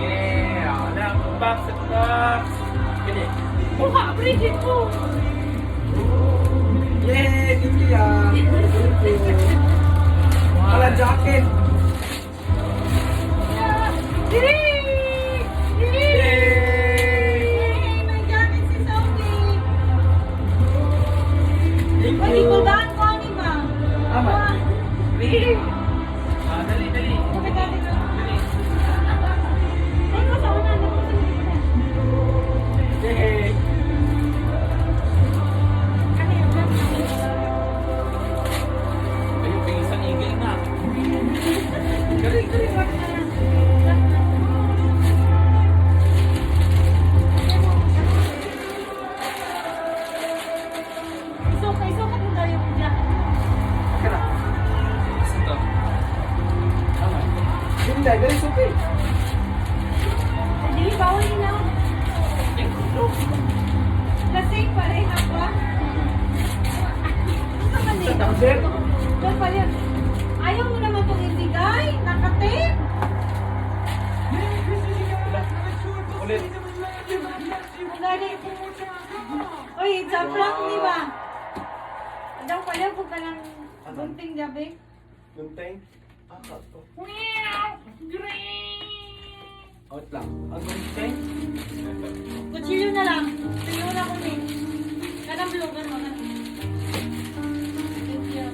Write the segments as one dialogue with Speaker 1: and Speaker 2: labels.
Speaker 1: Yeah! Wala akong box at box. Gini.
Speaker 2: Mukha, Bridget po.
Speaker 3: Yay! Thank you ya! Wala jacket!
Speaker 2: Diri! Diri!
Speaker 3: Yay!
Speaker 2: May jacket si Sophie.
Speaker 3: Thank
Speaker 2: Pwede
Speaker 3: you!
Speaker 2: ko daan ko ni Ma.
Speaker 3: Ama.
Speaker 1: Dali. Dali, dali.
Speaker 2: Dali.
Speaker 1: Dali.
Speaker 2: Ay, nasa una na.
Speaker 3: Yay!
Speaker 2: Ano yung vlog namin?
Speaker 1: Ayun, may isang eagle na. Galing, galing.
Speaker 2: Isukat mo daw yung jacket.
Speaker 3: Okay na.
Speaker 1: Ito.
Speaker 3: Tama. Hindi, very suki.
Speaker 2: Hindi, bawal nila. Lasing pa rin ako. Ano ka
Speaker 3: Sa
Speaker 2: nila?
Speaker 3: tamser?
Speaker 2: Doon pa yan. Ayaw mo naman itong ibigay. Nakatip.
Speaker 3: Ulit.
Speaker 2: Dali. Uy, it's a prank, di ba? Daw pala kung ka ng gunting gabi.
Speaker 3: Gunteng. Ah, ito.
Speaker 2: Meow! Green!
Speaker 3: Out lang. Ang gunteng?
Speaker 2: Kutsilyo na lang. Tuyo na ko ni. Kanang blue, gano'n. Thank you.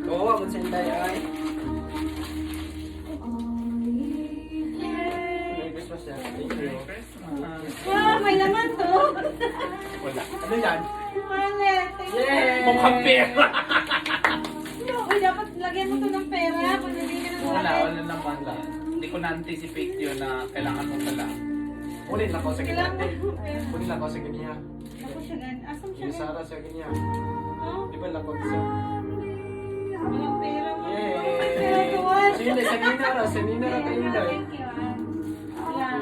Speaker 3: Oo, ako sa hinday ay. Merry Christmas yan. Thank you.
Speaker 2: Wow, may laman to.
Speaker 1: Wala.
Speaker 3: Ano yan?
Speaker 2: Malet. Thank you.
Speaker 3: Yay!
Speaker 1: Mukhang pera.
Speaker 2: Uy, dapat lagyan mo to ng pera. Pag hindi ka ng
Speaker 1: Wala,
Speaker 2: wallet.
Speaker 1: wala naman lang. Hindi ko na-anticipate yun na kailangan mo pala.
Speaker 3: Ulit lang ako sa
Speaker 2: Kailangan
Speaker 3: ganyan.
Speaker 2: mo pera.
Speaker 3: Ulit lang ako sa ganyan.
Speaker 2: Ako siya gan. Asam siya
Speaker 3: Yung
Speaker 2: gan?
Speaker 3: Sarah sa ganyan.
Speaker 2: Oh,
Speaker 3: Di ba lang ako sa...
Speaker 2: walang pera mo.
Speaker 3: Yay!
Speaker 2: Pera tuwan.
Speaker 3: So yun, sa Ninara. Sa Ninara tayo
Speaker 2: Thank
Speaker 3: hinday.
Speaker 2: you. Yeah.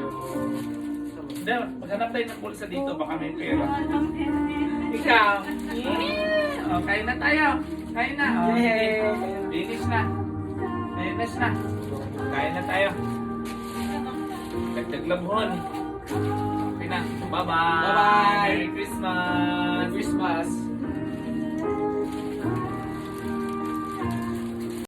Speaker 1: Hindi, maghanap tayo ng bulsa dito, baka may pera.
Speaker 2: Alhamdulillah.
Speaker 1: Ikaw. Yeah! Oh, kain na tayo. Kain na. Oh,
Speaker 3: Yay!
Speaker 1: Finish na. Finish na. Kain na tayo. Dagdag labhon. Okay na. Bye-bye.
Speaker 3: Bye-bye.
Speaker 1: Merry Christmas.
Speaker 3: Merry Christmas!